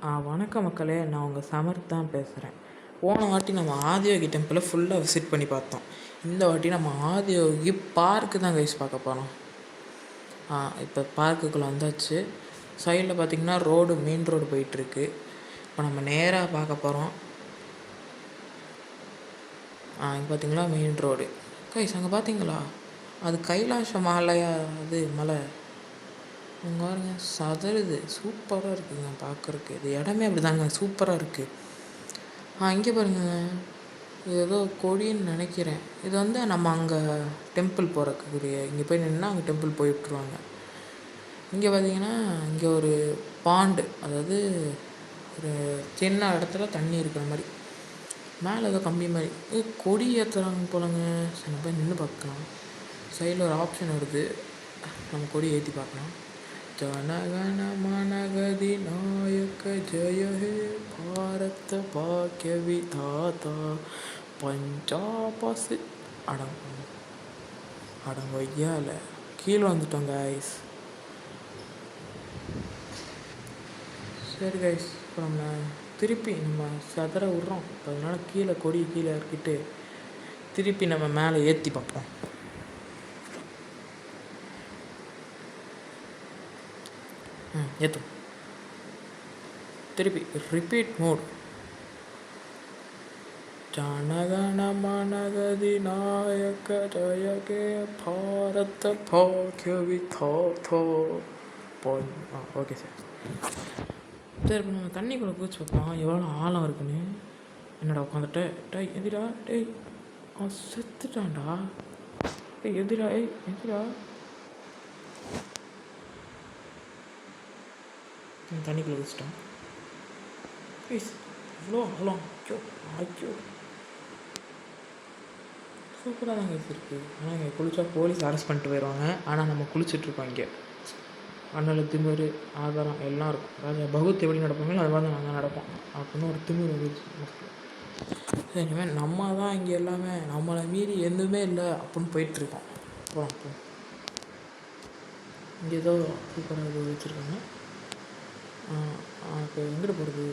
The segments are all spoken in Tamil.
வணக்கம் மக்களே, நான் உங்கள் சமர்த் தான் பேசுகிறேன். போன வாட்டி நம்ம ஆதியோகி டெம்பிளை ஃபுல்லாக விசிட் பண்ணி பார்த்தோம். இந்த வாட்டி நம்ம ஆதியோகி பார்க்கு தான் கைஸ் பார்க்க போகிறோம். இப்போ பார்க்குக்குள்ளே வந்தாச்சு. சைடில் பார்த்திங்கன்னா மெயின் ரோடு போயிட்டுருக்கு. இப்போ நம்ம நேராக பார்க்க போகிறோம். இங்கே பார்த்தீங்களா மெயின் ரோடு கைஸ். அங்கே பார்த்தீங்களா அது கைலாச மலையா? அது மலை உங்க பாருங்க, சதறுது. சூப்பராக இருக்குதுங்க பார்க்குறக்கு. இது இடமே அப்படி தாங்க, சூப்பராக இருக்குது. இங்கே பாருங்க, இது ஏதோ கொடின்னு நினைக்கிறேன். இது வந்து நம்ம அங்கே டெம்பிள் போகிறக்குரிய இங்கே போய் நின்னா அங்கே டெம்பிள் போய் விட்டுருவாங்க. இங்கே பார்த்தீங்கன்னா இங்கே ஒரு பாண்டு, அதாவது ஒரு சின்ன இடத்துல தண்ணி இருக்கிற மாதிரி, மேலே ஏதோ கம்பி மாதிரி கொடி ஏற்றுறாங்க போலங்க. சரி, நம்ம போய் நின்று பார்க்கலாம். சைடில் ஒரு ஆப்ஷன் வருது, நம்ம கொடி ஏற்றி பார்க்கலாம். ஜனகண மனகதி நாயக ஜய ஹே பாரத பாக்ய விதாதா பஞ்சாபசி. அடங்கொய்யால கீழே வந்துட்டோம் கைஸ். சரி கைஸ், இப்போ நம்ம திருப்பி நம்ம சதற விட்றோம். இப்போ அதனால கொடி கீழே இறக்கிட்டு திருப்பி நம்ம மேலே ஏற்றி பார்ப்போம். ஏற்றும் திருப்பி ரிப்பீட் மோட். ஜனகண மனகதி நாயக ஜயகே பாரத பாக்ய விதாதா. Okay sir. சரி, இப்போ நம்ம தண்ணிக்குள்ளே குதிச்சு பார்ப்போம் எவ்வளோ ஆழம் இருக்குன்னு. என்னடா உட்காந்துட்ட? டேய் எதிரா, டேய் அவன் செத்துட்டான்டா. டேய் எதிரா, எதிரா. தண்ணிக்குள்ளே குதிச்சிட்டான். இவ்வளோ ஆழம். ஐயோ சூப்பராக தாங்க இருக்குது. ஆனால் இங்கே குளித்தா போலீஸ் அரெஸ்ட் பண்ணிட்டு போயிடுவாங்க. ஆனால் நம்ம குளிச்சுட்ருக்கோம். இங்கே அண்ணல் திமிர் ஆதாரம் எல்லாம் இருக்கும். அதாவது பகுத் எப்படி நடப்பாங்களோ அது மாதிரி நாங்கள் நடப்போம் அப்படின்னு ஒரு திமிர் வந்துச்சு. சரி, இனிமேல் நம்ம தான் இங்கே எல்லாமே, நம்மளை மீறி எதுவுமே இல்லை அப்படின்னு போயிட்டுருக்கோம். போகலாம். இங்கே ஏதோ சூப்பராக இது வச்சுருக்காங்க. இப்போ எங்கிட்ட போகிறது?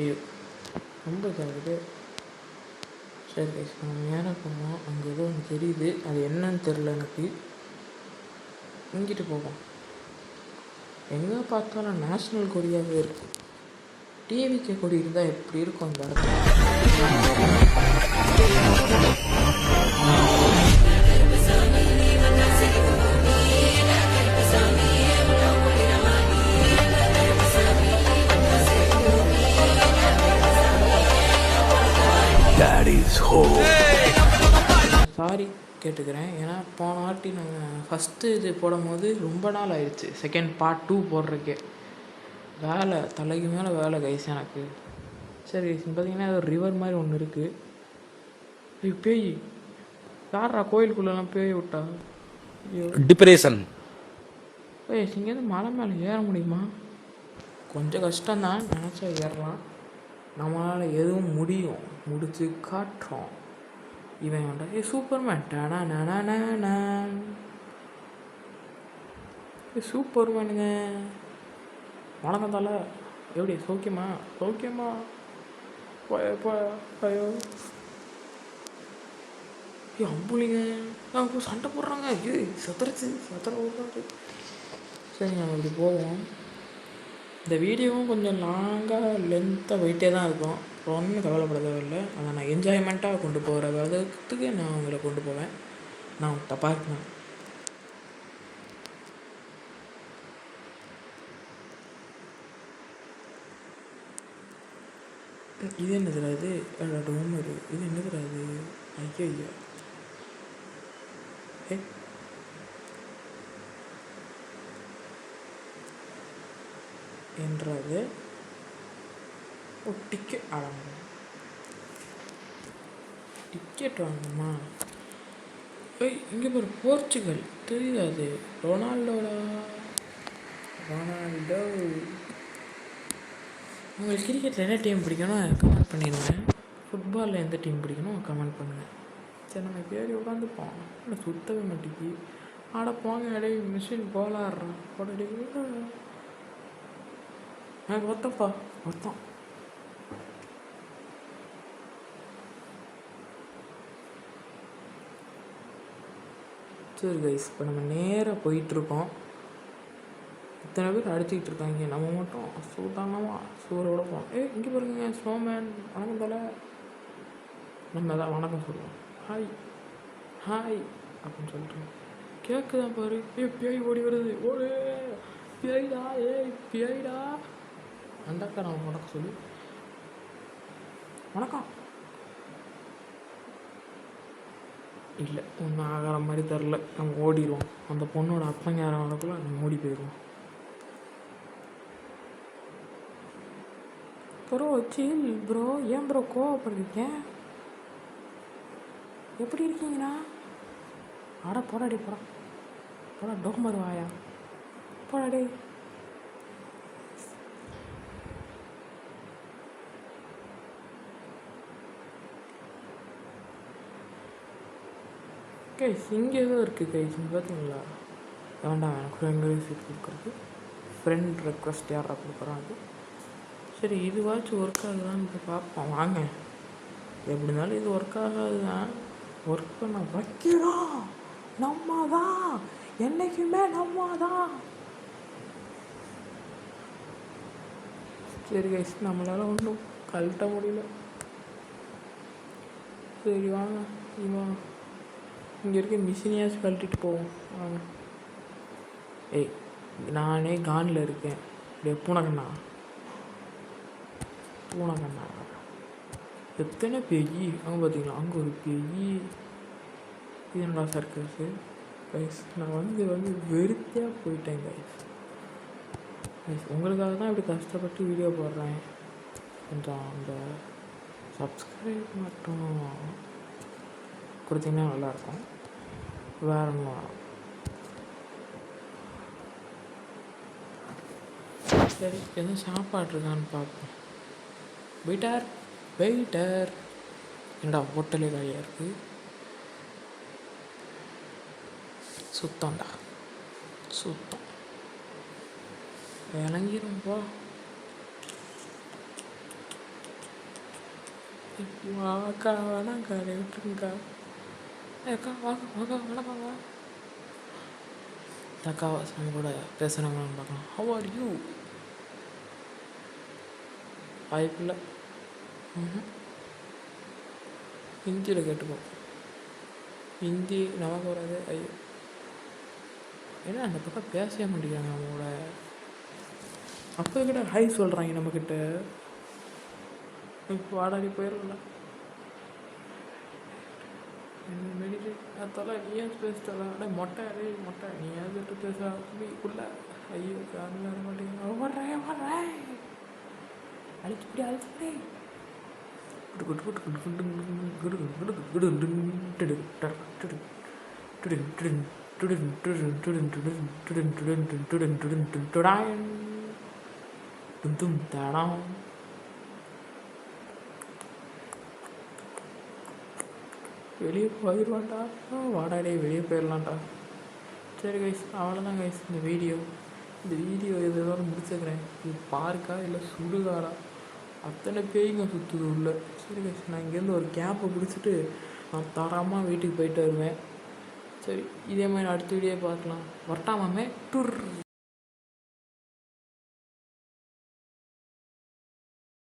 ஐயோ ரொம்ப இதாகுது. சரி கைஸ், நம்ம நேராக போவோம். அங்கே ஏதோ ஒன்று தெரியுது, அது என்னன்னு தெரில எனக்கு. இங்கிட்டு போவோம். எங்கே பார்த்தாலும் நேஷ்னல் கொடியாகவே இருக்குது. டிவிக்கு கொடி இருந்தால் எப்படி இருக்கும் அந்த இடத்துல? சாரி கேட்டுக்கிறேன். ஏன்னா போன வாட்டி நாங்கள் ஃபஸ்ட்டு இது போடும் போது ரொம்ப நாள் ஆயிடுச்சு செகண்ட் பார்ட் 2 போடுறக்கே. வேலை தலைக்கு மேலே வேலை கைஸ் எனக்கு. சரி, பார்த்தீங்கன்னா ஒரு ரிவர் மாதிரி ஒன்று இருக்குது. பேய் யாரா கோயிலுக்குள்ளெல்லாம் பேய் விட்டா? டிப்ரெஷன். இங்கேருந்து மலை மேலே ஏற முடியுமா? கொஞ்சம் கஷ்டம்தான், நினச்சா ஏறலாம். நம்மளால் எதுவும் முடியும், முடிச்சு காட்டுறோம். இவன் வேண்டா சூப்பர்மேன். சூப்பர்மேனுங்க. வணக்கம் தலை, எப்படி சௌக்கியமா? ஐயோ அம்புலிங்க சண்டை போடுறாங்க. சத்தர விடுறாரு. சரி, நம்ம இப்படி போவோம். இந்த வீடியோவும் கொஞ்சம் லாங்காக லென்த்தாக போயிட்டே தான் இருக்கும். ஒன்றும் கவலைப்பட தேவையில்லை. அதை நான் என்ஜாய்மெண்ட்டாக கொண்டு போகிற விதத்துக்கு நான் உங்களை கொண்டு போவேன். நான் தப்பாக இருக்கேன். இது என்னதுடா? இது டோமர். இது என்னதுடா? இது ஐயோ என்றது டிக்கெட் டிக்கெட் வாங்கணுமா? இங்கே பாரு, போர்ச்சுகல் தெரியாது. ரொனால்டோ. உங்களுக்கு கிரிக்கெட்டில் என்ன டீம் பிடிக்கணும் கமெண்ட் பண்ணிடுங்க. ஃபுட்பாலில் எந்த டீம் பிடிக்கணும் கமெண்ட் பண்ணுங்கள். சரி, நம்ம பேர் உட்காந்துப்போம். இல்லை சுத்தவே மாட்டேங்கி. போங்க, இடையே மிஷின் கோலாடுறான். எனக்கு வருத்தம்ப்பா, வருத்தம். சரி கைஸ், இப்போ நம்ம நேராக போயிட்டுருக்கோம். இத்தனை பேர் அடிச்சுக்கிட்டு இருக்காங்க, நம்ம மட்டும் சூதானமாக சூரோட போவோம். இங்கே பாருங்க ஸ்னோமேன், வணக்கம் தலை. நம்ம தான் வணக்கம் சொல்லுவோம், ஹாய் ஹாய் அப்படின்னு சொல்லிட்டு. கேட்குதான் பாரு, பேய் ஓடி வருது, ஓடு பேய்டா, பேய்டா. அந்தாக்கா நம்ம வணக்கம் சொல்லி வணக்கம். இல்லை, ஒன்றும் ஆகிற மாதிரி தெரில. நம்ம ஓடிடுவோம். அந்த பொண்ணோட அப்பங்க யாரும் வரக்குள்ள நம்ம ஓடி போயிடுவோம். ப்ரோ சில் ப்ரோ, ஏன் ப்ரோ கோவப்படுறீங்க? எப்படி இருக்கீங்கண்ணா? அட போடாடி, போடா டோமர் வாயா, போடாடி. கைஸ் இங்கே ஏதோ இருக்குது கைஸ், இங்கே பார்த்தீங்களா? வேண்டாம், எனக்கு ஃப்ரெண்ட் ரிக்வெஸ்ட் கொடுக்குறது. ஃப்ரெண்ட் ரெக்வஸ்ட் யாரா கொடுக்குறாங்க? சரி, இதுவாச்சும் ஒர்க் ஆகுதான்னு இப்போ பார்ப்போம் வாங்க. எப்படி இருந்தாலும் இது ஒர்க் ஆகாது தான். ஒர்க் பண்ண வைக்கிறோம் நம்ம தான், என்றைக்குமே நம்ம தான். சரி கைஸ், நம்மளால் ஒன்றும் கழட்ட முடியல. சரி வாங்க, இவன் இங்கே இருக்க மிஷினியாச்சும் கழட்டிட்டு போவோம் வாங்க. நானே கானில் இருக்கேன். அப்படியே பூனைக்கண்ணா எத்தனை பேய் அங்கே பார்த்தீங்களா? அங்கே ஒரு பேய். இது என்னடா சர்க்கஸு கைஸ். நான் வந்து வெறுத்தையாக போயிட்டேன் கைஸ். உங்களுக்காக தான் இப்படி கஷ்டப்பட்டு வீடியோ போடுறேன். கொஞ்சம் அந்த சப்ஸ்கிரைப் மட்டும் கொடுத்தீங்கன்னா நல்லாயிருக்கும். வேற ஒன்றும் சரி, எதுவும் சாப்பாடு இருக்கான்னு பார்ப்போம். வெயிட்டர் என்னடா ஹோட்டலே காலியாக இருக்குது? சுத்தம்டா, சுத்தம். இறங்கிரும்பா. வாக்கா வேணாங்க்கா, விட்டுருங்கக்கா. அக்கா வாங்க வாங்க வணக்கங்க. அக்கா நம்ம கூட பேசுகிறாங்களான்னு பார்க்கலாம். How are you? வாய்ப்பில்லை. ஹிந்தியில் கேட்டுப்போம். ஹிந்தி நமக்கு வராது. ஐயோ, ஏன்னா அந்த பக்கம் பேசவே மாட்டேங்கிறாங்க நம்மளோட. அப்போ கிட்ட ஹாய் சொல்கிறாங்க நம்மக்கிட்ட. வாடாடி போயிடல. என்ன மெடிடேட் அதெல்லாம் நீ ஏன் பேசுதலாம்? அடே மொட்டை, மொட்டை நீ ஏன் சொல்லிட்டு பேசுள்ள? ஐயோ, யாரும் வர மாட்டேங்க. வர்றேன் அழிச்சுப்படி. வெளியே போயிடுவான்டா. வாடாடே, வெளியே போயிடலான்டா. சரி கைஸ், அவ்வளோதான் கைஸ் இந்த வீடியோ இதோட முடிச்சுக்கிறேன். இது பார்க்கா இல்லை சுடுகாடா? அத்தனை பேய்ங்க சுற்றுது உள்ள. சரி கைஸ், நான் இங்கேருந்து ஒரு கேப்பை பிடிச்சிட்டு நான் தரமாக வீட்டுக்கு போயிட்டு வருவேன். சரி, இதே மாதிரி அடுத்த வீடியோ பார்க்கலாம். வரட்டாமாமே டூர்.